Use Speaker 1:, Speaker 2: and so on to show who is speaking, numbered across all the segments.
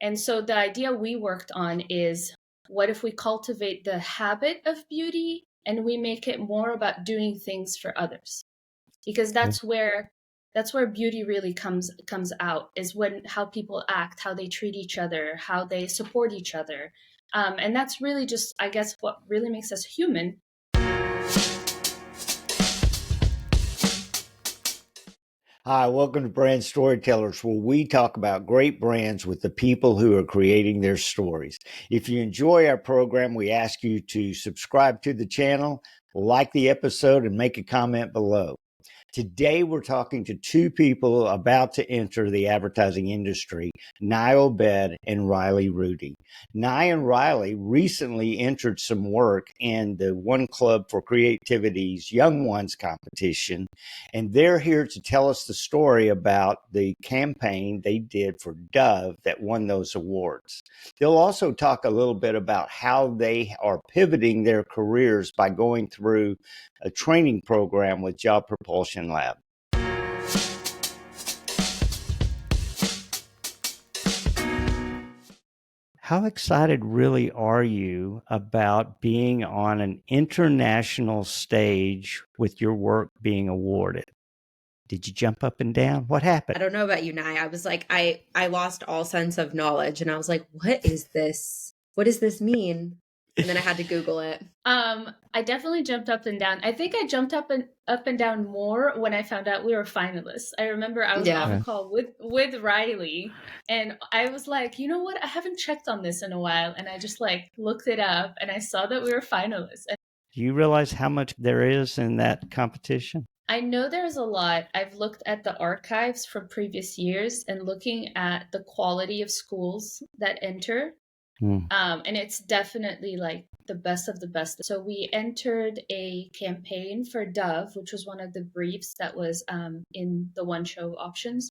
Speaker 1: And so the idea we worked on is, what if we cultivate the habit of beauty and we make it more about doing things for others? Because that's where beauty really comes out, is when how people act, how they treat each other, how they support each other. And that's really just, I guess, what really makes us human.
Speaker 2: Hi, welcome to Brand Storytellers, where we talk about great brands with the people who are creating their stories. If you enjoy our program, we ask you to subscribe to the channel, like the episode, and make a comment below. Today, we're talking to two people about to enter the advertising industry, Nye Obeid and Riley Rudy. Nye and Riley recently entered some work in the One Club for Creativity's Young Ones competition, and they're here to tell us the story about the campaign they did for Dove that won those awards. They'll also talk a little bit about how they are pivoting their careers by going through a training program with Job Propulsion Lab. How excited really are you about being on an international stage with your work being awarded? Did you jump up and down? What happened?
Speaker 3: I don't know about you, Nye. I was like, I lost all sense of knowledge, and I was like, what is this? What does this mean? And then I had to Google it.
Speaker 1: I definitely jumped up and down. I think I jumped up and down more when I found out we were finalists. I remember I was on a call with Riley, and I was like, you know what? I haven't checked on this in a while, and I just like looked it up, and I saw that we were finalists.
Speaker 2: Do you realize how much there is in that competition?
Speaker 1: I know there's a lot. I've looked at the archives from previous years and looking at the quality of schools that enter. And it's definitely like the best of the best. So we entered a campaign for Dove, which was one of the briefs that was in the One Show options.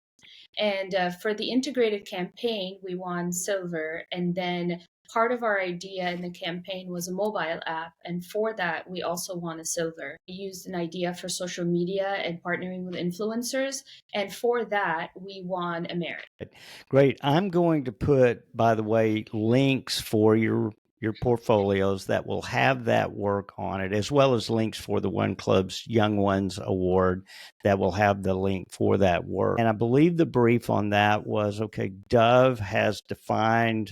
Speaker 1: And for the integrated campaign, we won silver. And then part of our idea in the campaign was a mobile app. And for that, we also won a silver. We used an idea for social media and partnering with influencers. And for that, we won a merit.
Speaker 2: Great. I'm going to put, by the way, links for your portfolios that will have that work on it, as well as links for the One Club's Young Ones Award that will have the link for that work. And I believe the brief on that was, okay, Dove has defined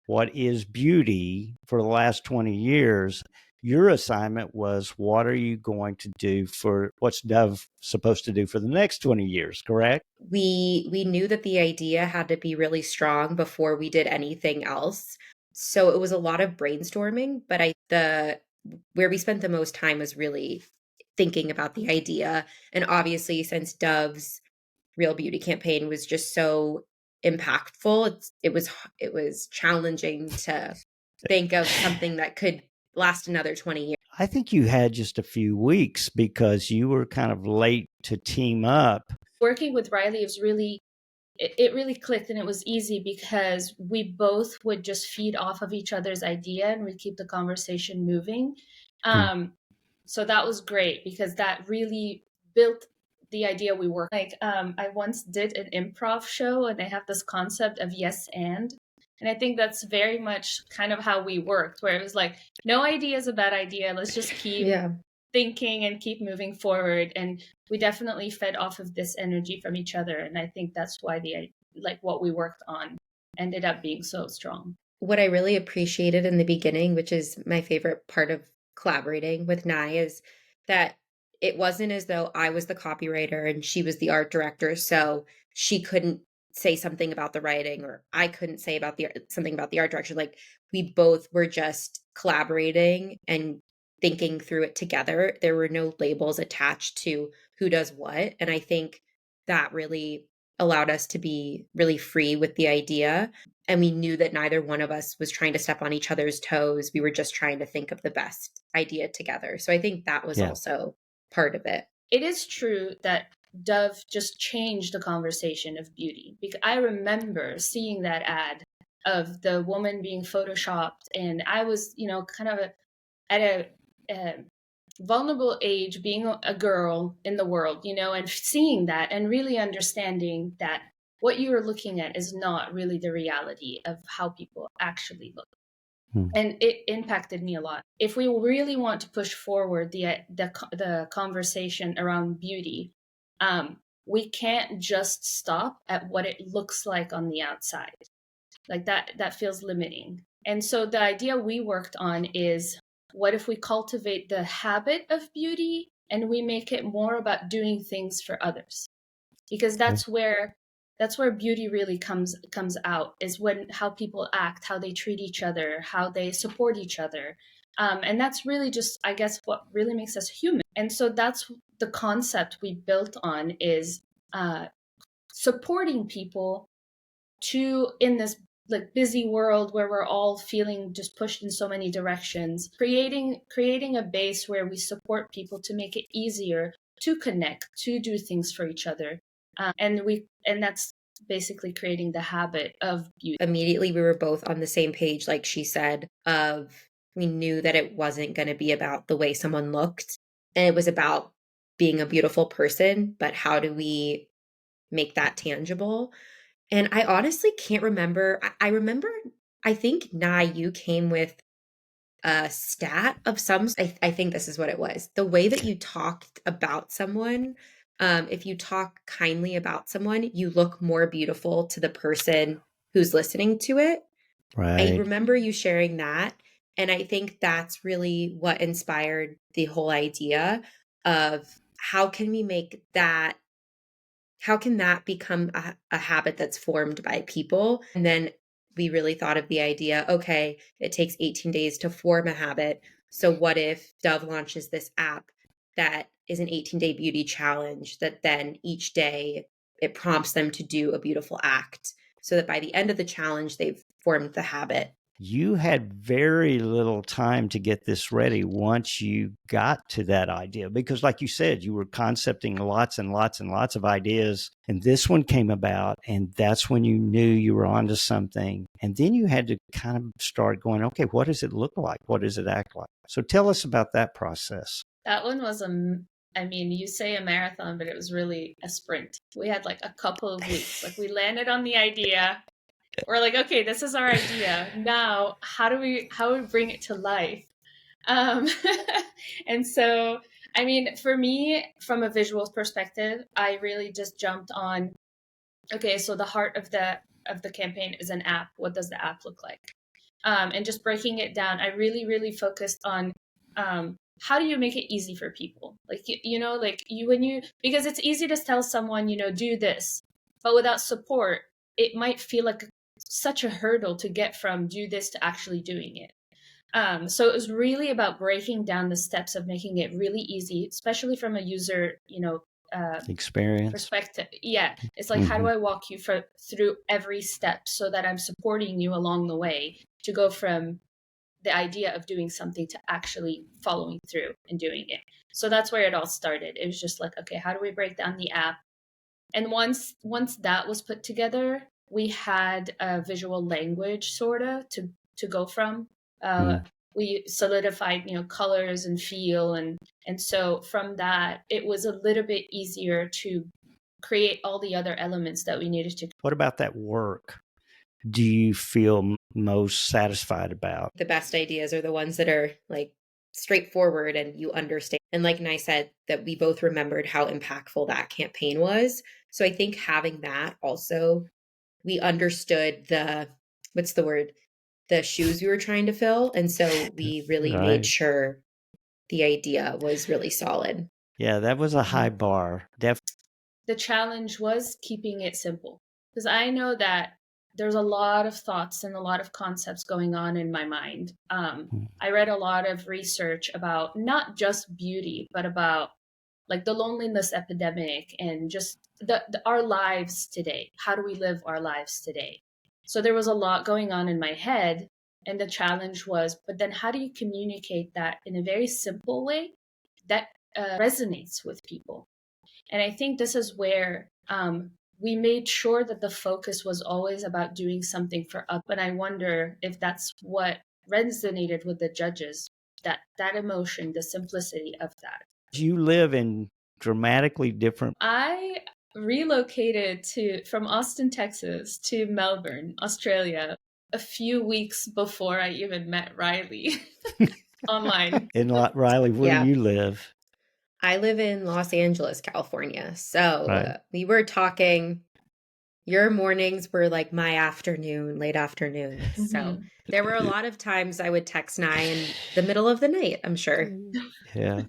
Speaker 2: what is beauty for the last 20 years. Your assignment was, what are you going to do for, what's Dove supposed to do for the next 20 years, correct?
Speaker 3: We knew that the idea had to be really strong before we did anything else. So it was a lot of brainstorming, but where we spent the most time was really thinking about the idea. And obviously, since Dove's Real Beauty campaign was just so impactful, it was challenging to think of something that could last another 20 years.
Speaker 2: I think you had just a few weeks because you were kind of late to team up.
Speaker 1: Working with Riley was it really clicked, and it was easy because we both would just feed off of each other's idea and we'd keep the conversation moving. So that was great because that really built the idea we work. Like I once did an improv show and they have this concept of yes and I think that's very much kind of how we worked, where it was like, no idea is a bad idea. Let's just keep thinking and keep moving forward. And we definitely fed off of this energy from each other. And I think that's why what we worked on ended up being so strong.
Speaker 3: What I really appreciated in the beginning, which is my favorite part of collaborating with Nye, is that it wasn't as though I was the copywriter and she was the art director, so she couldn't say something about the writing, or I couldn't say something about the art direction. Like, we both were just collaborating and thinking through it together. There were no labels attached to who does what. And I think that really allowed us to be really free with the idea. And we knew that neither one of us was trying to step on each other's toes. We were just trying to think of the best idea together. So I think that was also part of it.
Speaker 1: It is true that Dove just changed the conversation of beauty, because I remember seeing that ad of the woman being photoshopped, and I was, kind of at a vulnerable age, being a girl in the world, and seeing that and really understanding that what you're looking at is not really the reality of how people actually look. And it impacted me a lot. If we really want to push forward the conversation around beauty, we can't just stop at what it looks like on the outside. Like that feels limiting. And so the idea we worked on is, what if we cultivate the habit of beauty and we make it more about doing things for others? Because that's where beauty really comes out, is when how people act, how they treat each other, how they support each other. And that's really just, I guess, what really makes us human. And so that's the concept we built on, is supporting people to, in this like busy world where we're all feeling just pushed in so many directions, creating a base where we support people to make it easier to connect, to do things for each other. And that's basically creating the habit of beauty.
Speaker 3: Immediately, we were both on the same page, like she said, of we knew that it wasn't going to be about the way someone looked, and it was about being a beautiful person, but how do we make that tangible? And I honestly can't remember. I remember, I think, Nye, you came with a stat of some. I think this is what it was. The way that you talked about someone, if you talk kindly about someone, you look more beautiful to the person who's listening to it. I
Speaker 2: Right.
Speaker 3: remember you sharing that. And I think that's really what inspired the whole idea of how can we make that, how can that become a habit that's formed by people? And then we really thought of the idea, okay, it takes 18 days to form a habit. So what if Dove launches this app that is an 18-day beauty challenge that then each day it prompts them to do a beautiful act, so that by the end of the challenge, they've formed the habit.
Speaker 2: You had very little time to get this ready once you got to that idea, because like you said, you were concepting lots and lots and lots of ideas, and this one came about, and that's when you knew you were onto something. And then you had to kind of start going, okay, what does it look like? What does it act like? So tell us about that process.
Speaker 1: That one was I mean, you say a marathon, but it was really a sprint. We had like a couple of weeks. Like, we landed on the idea. We're like, okay, this is our idea. Now, how do we bring it to life? Um, and so, I mean, for me, from a visual perspective, I really just jumped on, okay, so the heart of the campaign is an app. What does the app look like? And just breaking it down, I really, really focused on how do you make it easy for people? Like, like because it's easy to tell someone, do this, but without support, it might feel like such a hurdle to get from do this to actually doing it. So it was really about breaking down the steps of making it really easy, especially from a user,
Speaker 2: Experience.
Speaker 1: perspective. Yeah, it's like, how do I walk you through every step so that I'm supporting you along the way to go from the idea of doing something to actually following through and doing it. So that's where it all started. It was just like, okay, how do we break down the app? And once that was put together, we had a visual language sorta to go from. We solidified, colors and feel, and so from that, it was a little bit easier to create all the other elements that we needed to.
Speaker 2: What about that work do you feel most satisfied about?
Speaker 3: The best ideas are the ones that are like straightforward and you understand. And like Nye said, that we both remembered how impactful that campaign was. So I think having that also, we understood what's the word? The shoes we were trying to fill. And so we really made sure the idea was really solid.
Speaker 2: Yeah, that was a high bar.
Speaker 1: The challenge was keeping it simple, because I know that there's a lot of thoughts and a lot of concepts going on in my mind. I read a lot of research about not just beauty, but about like the loneliness epidemic and just our lives today. How do we live our lives today? So there was a lot going on in my head. And the challenge was, but then how do you communicate that in a very simple way that resonates with people? And I think this is where we made sure that the focus was always about doing something for us. But I wonder if that's what resonated with the judges, that emotion, the simplicity of that.
Speaker 2: You live in dramatically different.
Speaker 1: I relocated from Austin, Texas to Melbourne, Australia, a few weeks before I even met Riley online.
Speaker 2: And Riley, where do
Speaker 3: Yeah.
Speaker 2: you live?
Speaker 3: I live in Los Angeles, California. So
Speaker 2: Right.
Speaker 3: we were talking, your mornings were like my afternoon, late afternoons. So there were a lot of times I would text Nye in the middle of the night, I'm sure.
Speaker 2: Yeah.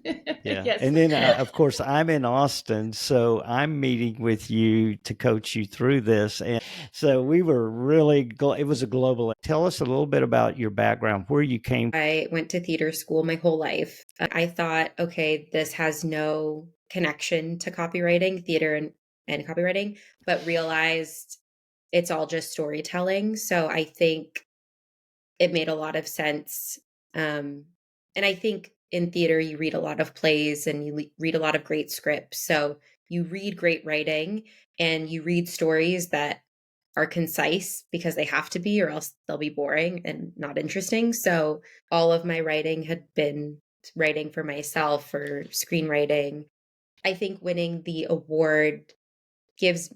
Speaker 2: Yeah.
Speaker 1: Yes.
Speaker 2: And then, of course, I'm in Austin, so I'm meeting with you to coach you through this. And so we were really, it was a global. Tell us a little bit about your background, where you came.
Speaker 3: I went to theater school my whole life. I thought, okay, this has no connection to copywriting, theater and copywriting, but realized it's all just storytelling. So I think it made a lot of sense. And I think in theater, you read a lot of plays and you read a lot of great scripts. So you read great writing and you read stories that are concise because they have to be, or else they'll be boring and not interesting. So all of my writing had been writing for myself or screenwriting. I think winning the award gives,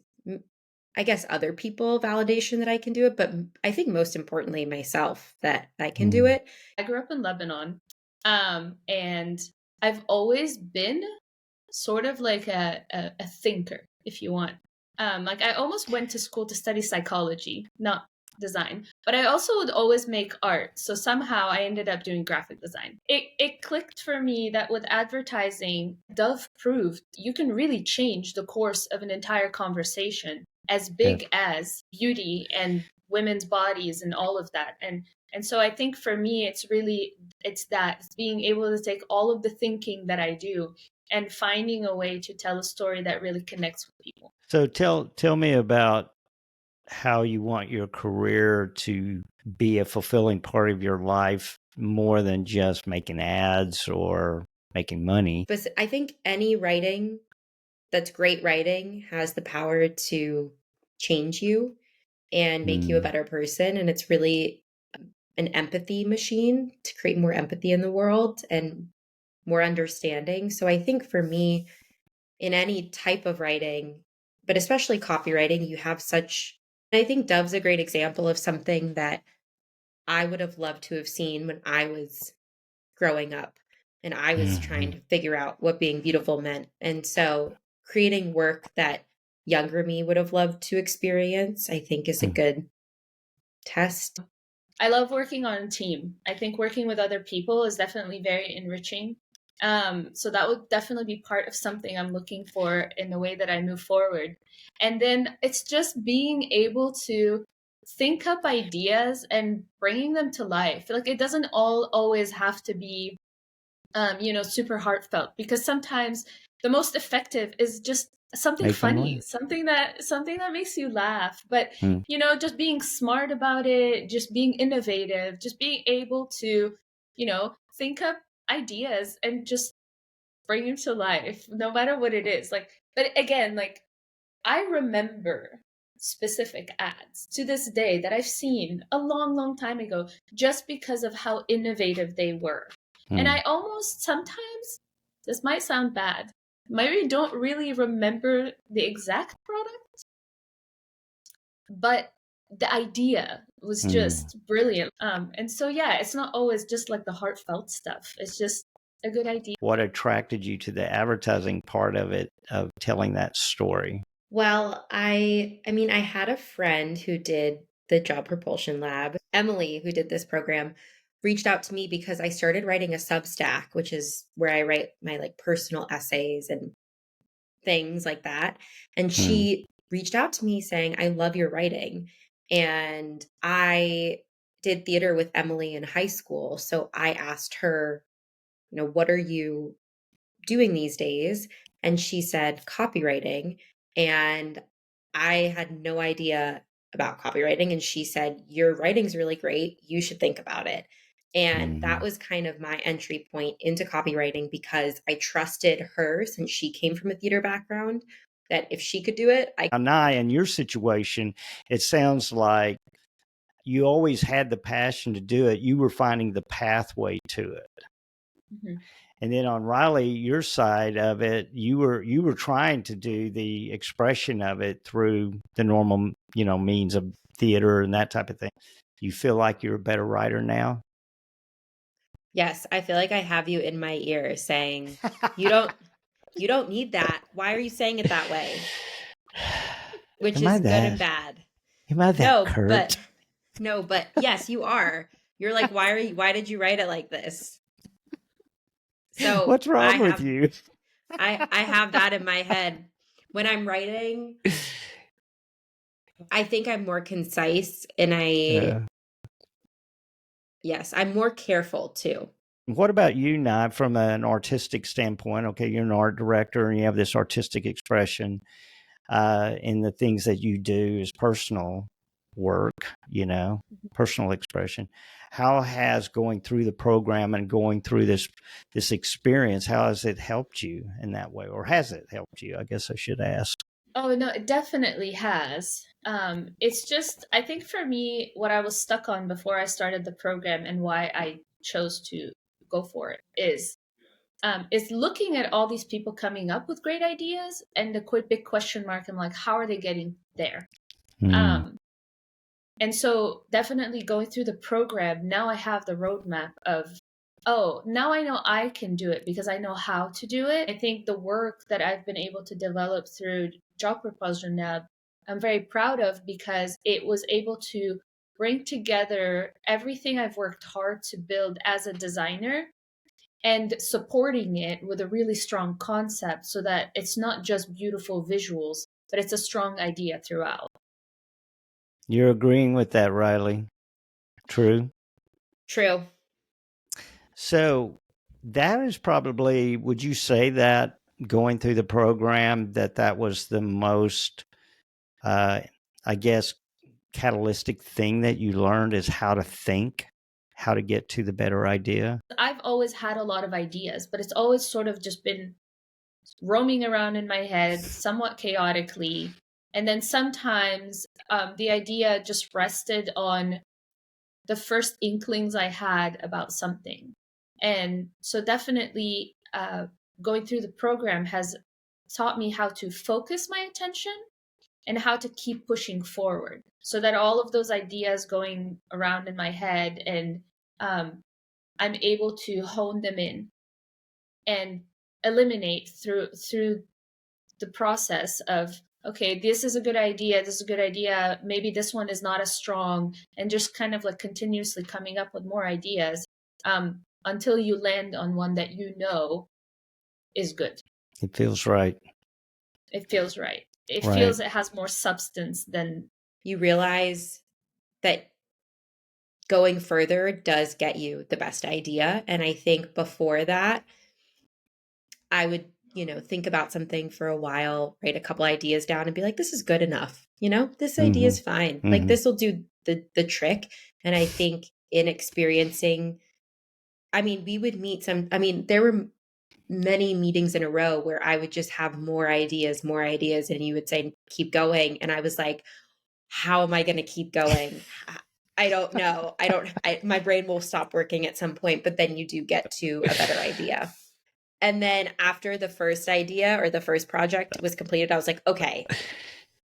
Speaker 3: I guess, other people validation that I can do it, but I think most importantly myself that I can do it.
Speaker 1: I grew up in Lebanon, and I've always been sort of like a thinker, if you want. Like I almost went to school to study psychology, not design, but I also would always make art. So somehow I ended up doing graphic design. It clicked for me that with advertising, Dove proved you can really change the course of an entire conversation, as big as beauty and women's bodies and all of that. And so I think for me, it's being able to take all of the thinking that I do and finding a way to tell a story that really connects with people.
Speaker 2: So tell me about how you want your career to be a fulfilling part of your life, more than just making ads or making money.
Speaker 3: But I think any writing that's great writing has the power to change you and make you a better person. And it's really an empathy machine to create more empathy in the world and more understanding. So I think for me, in any type of writing, but especially copywriting, you have such, I think Dove's a great example of something that I would have loved to have seen when I was growing up and I was trying to figure out what being beautiful meant. And so creating work that younger me would have loved to experience, I think is a good test.
Speaker 1: I love working on a team. I think working with other people is definitely very enriching. So that would definitely be part of something I'm looking for in the way that I move forward. And then it's just being able to think up ideas and bringing them to life. Like it doesn't always have to be, super heartfelt, because sometimes the most effective is just something funny, something that makes you laugh. But just being smart about it, just being innovative, just being able to, think up ideas and just bring them to life, no matter what it is. Like, but again, like I remember specific ads to this day that I've seen a long, long time ago, just because of how innovative they were. And I almost sometimes, this might sound bad, maybe don't really remember the exact product, but the idea was just brilliant. And so, yeah, it's not always just like the heartfelt stuff. It's just a good idea.
Speaker 2: What attracted you to the advertising part of it, of telling that story?
Speaker 3: Well, I mean, I had a friend who did the Job Propulsion Lab. Emily, who did this program, reached out to me because I started writing a Substack, which is where I write my like personal essays and things like that. And she reached out to me saying, I love your writing. And I did theater with Emily in high school. So I asked her, what are you doing these days? And she said, copywriting. And I had no idea about copywriting. And she said, your writing's really great. You should think about it. And that was kind of my entry point into copywriting, because I trusted her, since she came from a theater background, that if she could do it,
Speaker 2: Nye, in your situation, it sounds like you always had the passion to do it. You were finding the pathway to it.
Speaker 1: Mhm.
Speaker 2: And then on Riley, your side of it, you were trying to do the expression of it through the normal, means of theater and that type of thing. You feel like you're a better writer now?
Speaker 3: Yes, I feel like I have you in my ear saying, "You don't need that. Why are you saying it that way?" Which
Speaker 2: Am I
Speaker 3: is good and
Speaker 2: that?
Speaker 3: bad.
Speaker 2: Am I that
Speaker 3: No, but
Speaker 2: curt?
Speaker 3: no, but yes, you are. You're like, why did you write it like this? So
Speaker 2: What's wrong with you?
Speaker 3: I have that in my head. When I'm writing, I think I'm more concise and
Speaker 2: Uh,
Speaker 3: I'm more careful too.
Speaker 2: what about you, Nye, from an artistic standpoint? Okay, you're an art director and you have this artistic expression in the things that you do as personal work, personal expression. How has going through the program and going through this experience, how has it helped you in that way? Or has it helped you? I guess I should ask.
Speaker 1: Oh no, it definitely has. It's just, I think for me, what I was stuck on before I started the program and why I chose to go for it is looking at all these people coming up with great ideas and the big question mark. I'm like, how are they getting there?
Speaker 2: Mm.
Speaker 1: Um, and so definitely going through the program, now I have the roadmap of, oh, now I know I can do it because I know how to do it. I think the work that I've been able to develop through Job Propulsion Lab, I'm very proud of because it was able to bring together everything I've worked hard to build as a designer and supporting it with a really strong concept so that it's not just beautiful visuals, but it's a strong idea throughout.
Speaker 2: You're agreeing with that, Riley. True.
Speaker 3: True.
Speaker 2: So that is probably, would you say that going through the program, that was the most, uh, I guess, catalytic thing that you learned is how to think, how to get to the better idea?
Speaker 1: I've always had a lot of ideas, but it's always sort of just been roaming around in my head somewhat chaotically. And then sometimes the idea just rested on the first inklings I had about something. And so, definitely, going through the program has taught me how to focus my attention and how to keep pushing forward so that all of those ideas going around in my head and I'm able to hone them in and eliminate through the process of, okay, this is a good idea, this is a good idea, maybe this one is not as strong, and just kind of like continuously coming up with more ideas until you land on one that you know is good.
Speaker 2: It feels right.
Speaker 1: It feels right. It
Speaker 2: Right.
Speaker 1: feels it has more substance than.
Speaker 3: You realize that going further does get you the best idea. And I think before that, I would, think about something for a while, write a couple ideas down and be like, this is good enough. This idea
Speaker 2: Mm-hmm.
Speaker 3: is fine. Like
Speaker 2: Mm-hmm.
Speaker 3: this will do the trick. And I think in experiencing, we would meet there were many meetings in a row where I would just have more ideas, and you would say, keep going. And I was like, how am I going to keep going? I don't know. My brain will stop working at some point, but then you do get to a better idea. And then after the first idea or the first project was completed, I was like, okay,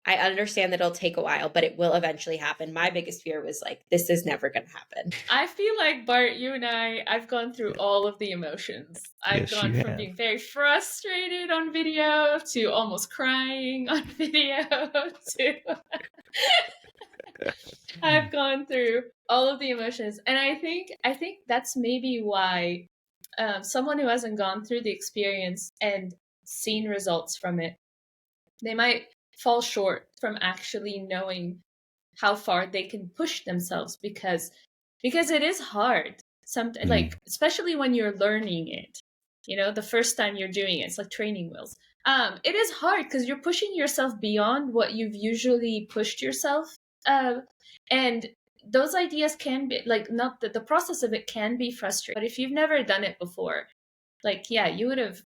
Speaker 3: I understand that it'll take a while, but it will eventually happen. My biggest fear was like, this is never going to happen.
Speaker 1: I feel like, Bart, you and I've gone through all of the emotions. I've
Speaker 2: Yes,
Speaker 1: gone
Speaker 2: you
Speaker 1: from
Speaker 2: have.
Speaker 1: being very frustrated on video to almost crying on video to I've gone through all of the emotions, and I think that's maybe why someone who hasn't gone through the experience and seen results from it, they might fall short from actually knowing how far they can push themselves because it is hard. Like especially when you're learning it, the first time you're doing it, it's like training wheels. It is hard because you're pushing yourself beyond what you've usually pushed yourself. And those ideas can be like, not the process of it can be frustrating, but if you've never done it before, like, yeah, you would have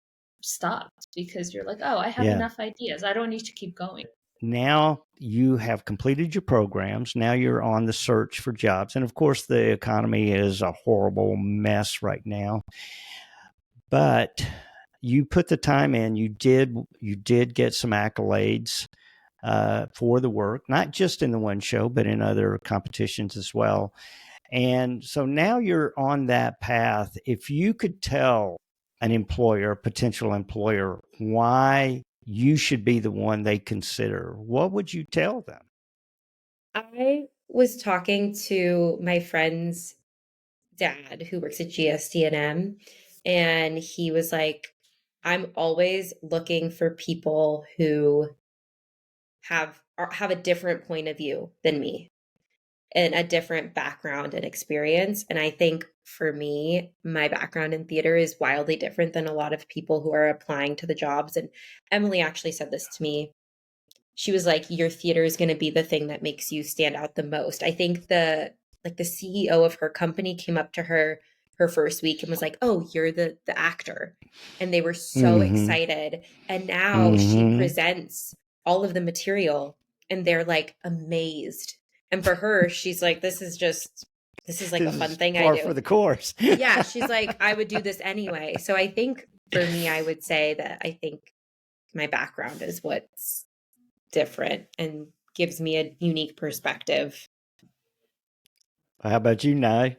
Speaker 1: stopped because you're like, oh, I have
Speaker 2: Yeah.
Speaker 1: enough ideas, I don't need to keep going.
Speaker 2: Now you have completed your programs. Now you're on the search for jobs. And of course, the economy is a horrible mess right now. but you put the time in. You did get some accolades for the work, not just in the one show, but in other competitions as well. And so now you're on that path. If you could tell an employer, a potential employer, why you should be the one they consider, what would you tell them?
Speaker 3: I was talking to my friend's dad who works at GSD&M, and he was like, I'm always looking for people who have a different point of view than me and a different background and experience. And I think for me, my background in theater is wildly different than a lot of people who are applying to the jobs. And Emily actually said this to me. She was like, your theater is going to be the thing that makes you stand out the most. I think the CEO of her company came up to her first week and was like, oh, you're the actor. And they were so
Speaker 2: Mm-hmm.
Speaker 3: excited. And now she
Speaker 2: Mm-hmm.
Speaker 3: presents all of the material and they're like amazed. And for her, she's like, this is like a
Speaker 2: This
Speaker 3: fun
Speaker 2: is
Speaker 3: thing I
Speaker 2: par
Speaker 3: do.
Speaker 2: for the course.
Speaker 3: Yeah, she's like, I would do this anyway. So I think for me, I would say that I think my background is what's different and gives me a unique perspective.
Speaker 2: How about you, Nye?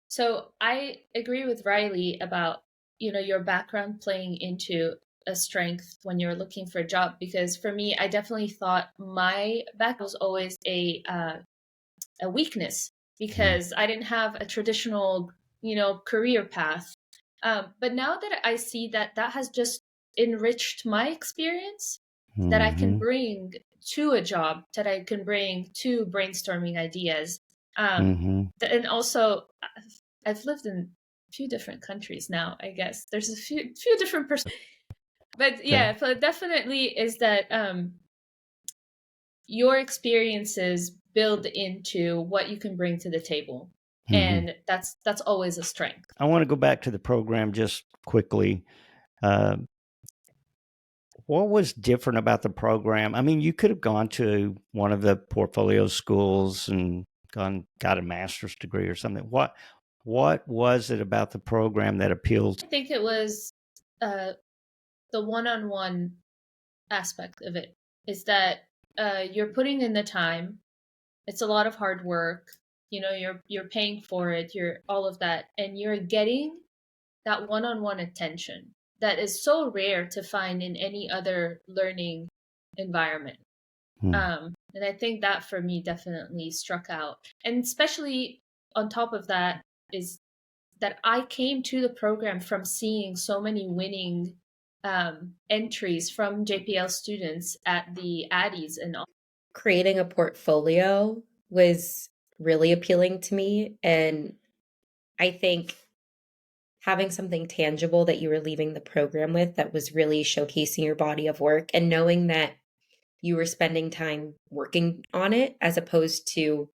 Speaker 1: So I agree with Riley about, your background playing into a strength when you're looking for a job. Because for me, I definitely thought my background was always a weakness because I didn't have a traditional, career path. But now that I see that that has just enriched my experience, that I can
Speaker 2: Mm-hmm.
Speaker 1: bring to a job, that I can bring to brainstorming ideas.
Speaker 2: Mm-hmm.
Speaker 1: And also, I've lived in a few different countries now, I guess. There's a few different but
Speaker 2: Okay.
Speaker 1: yeah, but definitely is that your experiences build into what you can bring to the table.
Speaker 2: Mm-hmm.
Speaker 1: And that's always a strength.
Speaker 2: I want to go back to the program just quickly. Uh, what was different about the program? I mean, you could have gone to one of the portfolio schools and got a master's degree or something. What was it about the program that appealed?
Speaker 1: I think it was uh, the one-on-one aspect of it is that you're putting in the time. It's a lot of hard work. You're paying for it. You're all of that, and you're getting that one-on-one attention that is so rare to find in any other learning environment.
Speaker 2: Hmm.
Speaker 1: And I think that for me definitely struck out. And especially on top of that is that I came to the program from seeing so many winning entries from JPL students at the Addies and all.
Speaker 3: Creating a portfolio was really appealing to me. And I think having something tangible that you were leaving the program with that was really showcasing your body of work and knowing that you were spending time working on it as opposed to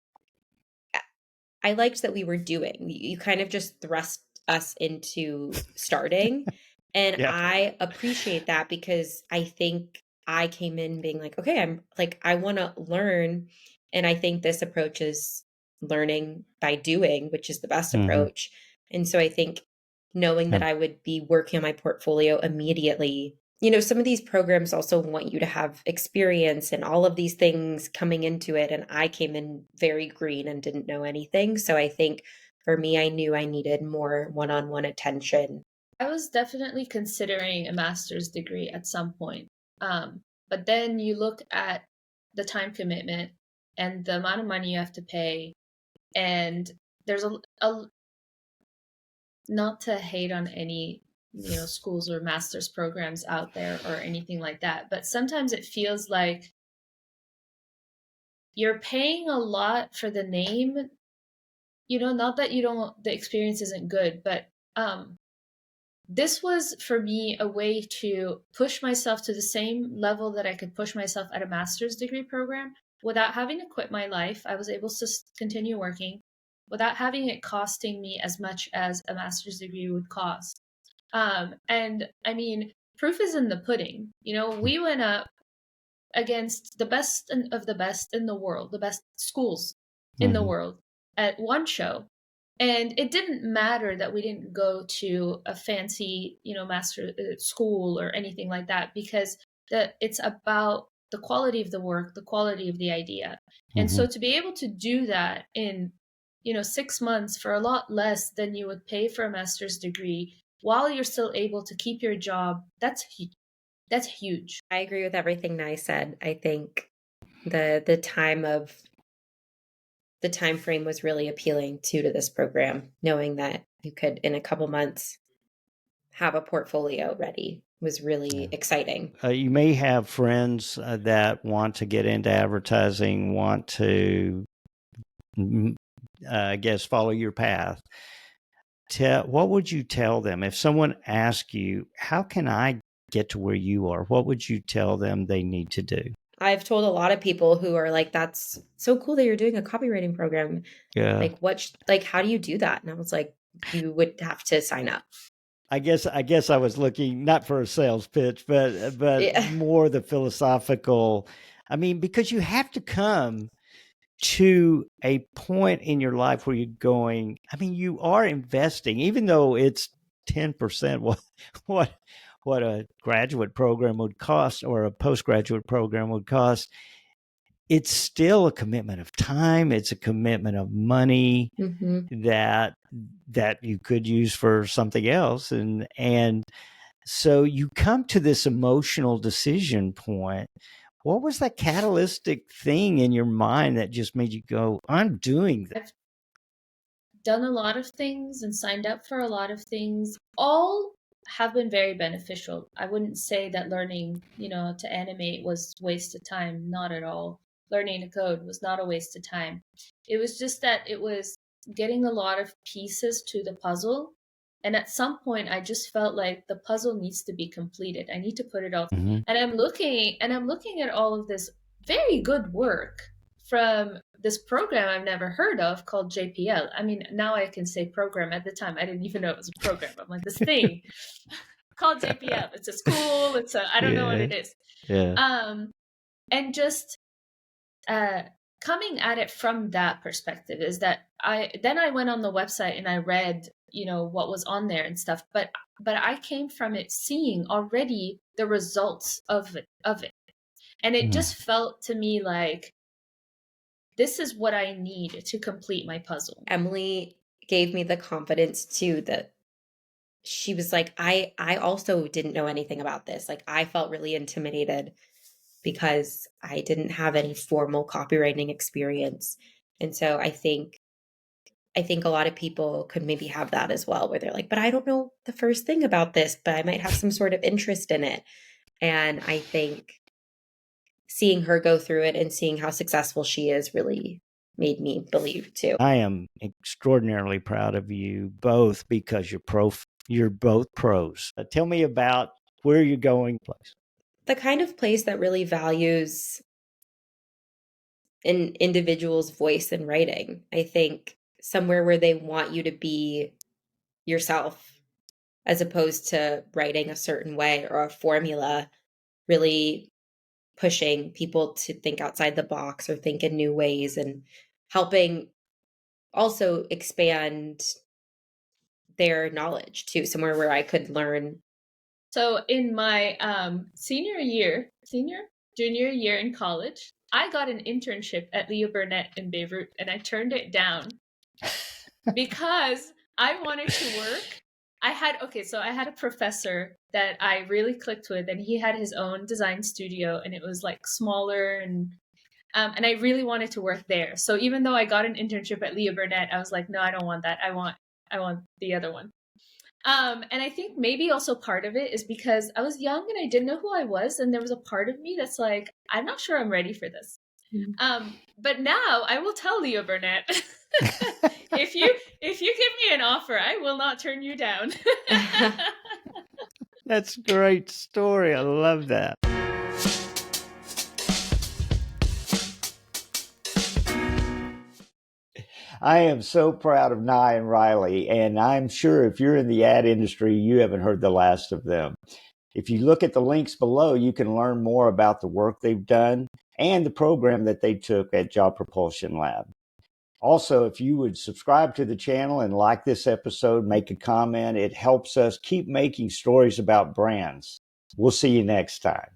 Speaker 3: I liked that we were doing. You kind of just thrust us into starting. And
Speaker 2: Yeah.
Speaker 3: I appreciate that because I think I came in being like, okay, I'm like, I want to learn. And I think this approach is learning by doing, which is the best
Speaker 2: Mm-hmm.
Speaker 3: approach. And so I think knowing that I would be working on my portfolio immediately, some of these programs also want you to have experience and all of these things coming into it. And I came in very green and didn't know anything. So I think for me, I knew I needed more one on one attention.
Speaker 1: I was definitely considering a master's degree at some point. But then you look at the time commitment and the amount of money you have to pay, and there's a not to hate on any schools or master's programs out there or anything like that, but sometimes it feels like you're paying a lot for the name. Not that the experience isn't good, but this was for me a way to push myself to the same level that I could push myself at a master's degree program without having to quit my life. I was able to continue working without having it costing me as much as a master's degree would cost. And I mean, proof is in the pudding. We went up against the best of the best in the world, the best schools in the
Speaker 2: Mm-hmm.
Speaker 1: world at one show. And it didn't matter that we didn't go to a fancy, master school or anything like that, because it's about the quality of the work, the quality of the idea. And so to be able to do that in 6 months for a lot less than you would pay for a master's degree, while you're still able to keep your job, that's huge.
Speaker 3: I agree with everything Nye said. I think the time frame was really appealing to this program, knowing that you could in a couple months have a portfolio ready was really exciting.
Speaker 2: You may have friends that want to get into advertising, want to, I guess, follow your path. What would you tell them if someone asks you, how can I get to where you are? What would you tell them they need to do?
Speaker 3: I've told a lot of people who are like, that's so cool that you're doing a copywriting program.
Speaker 2: Yeah.
Speaker 3: Like, how do you do that? And I was like, you would have to sign up.
Speaker 2: I guess I was looking not for a sales pitch, but
Speaker 3: Yeah.
Speaker 2: more the philosophical. I mean, because you have to come to a point in your life where you're going, I mean, you are investing, even though it's 10% what a graduate program would cost or a postgraduate program would cost. It's still a commitment of time. It's a commitment of money that you could use for something else. And so you come to this emotional decision point. What was that catalytic thing in your mind that just made you go, I'm doing that?
Speaker 1: I've done a lot of things and signed up for a lot of things. All have been very beneficial. I wouldn't say that learning, to animate was waste of time. Not at all. Learning to code was not a waste of time. It was just that it was getting a lot of pieces to the puzzle. And at some point I just felt like the puzzle needs to be completed. I need to put it all. And I'm looking at all of this very good work from this program I've never heard of called JPL. I mean, now I can say program. At the time, I didn't even know it was a program. I'm like, this thing called JPL. It's a school. I don't know what it is.
Speaker 2: Yeah.
Speaker 1: And just coming at it from that perspective is that I went on the website and I read, what was on there and stuff. But I came from it seeing already the results of it. And it just felt to me like, this is what I need to complete my puzzle.
Speaker 3: Emily gave me the confidence too that she was like, I also didn't know anything about this. Like, I felt really intimidated because I didn't have any formal copywriting experience. And so I think a lot of people could maybe have that as well, where they're like, but I don't know the first thing about this, but I might have some sort of interest in it. And I think seeing her go through it and seeing how successful she is really made me believe too.
Speaker 2: I am extraordinarily proud of you both because you're both pros. Tell me about where you're going.
Speaker 3: The kind of place that really values an individual's voice in writing. I think somewhere where they want you to be yourself as opposed to writing a certain way or a formula, really pushing people to think outside the box or think in new ways and helping also expand their knowledge too, somewhere where I could learn.
Speaker 1: So in my junior year in college, I got an internship at Leo Burnett in Beirut, and I turned it down because I wanted to work. I had a professor that I really clicked with, and he had his own design studio, and it was like smaller, and I really wanted to work there. So even though I got an internship at Leo Burnett, I was like, no, I don't want that. I want the other one. And I think maybe also part of it is because I was young and I didn't know who I was, and there was a part of me that's like, I'm not sure I'm ready for this. But now I will tell Leo Burnett, if you give me an offer, I will not turn you down.
Speaker 2: That's a great story. I love that. I am so proud of Nye and Riley, and I'm sure if you're in the ad industry, you haven't heard the last of them. If you look at the links below, you can learn more about the work they've done and the program that they took at Job Propulsion Lab. Also, if you would subscribe to the channel and like this episode, make a comment, it helps us keep making stories about brands. We'll see you next time.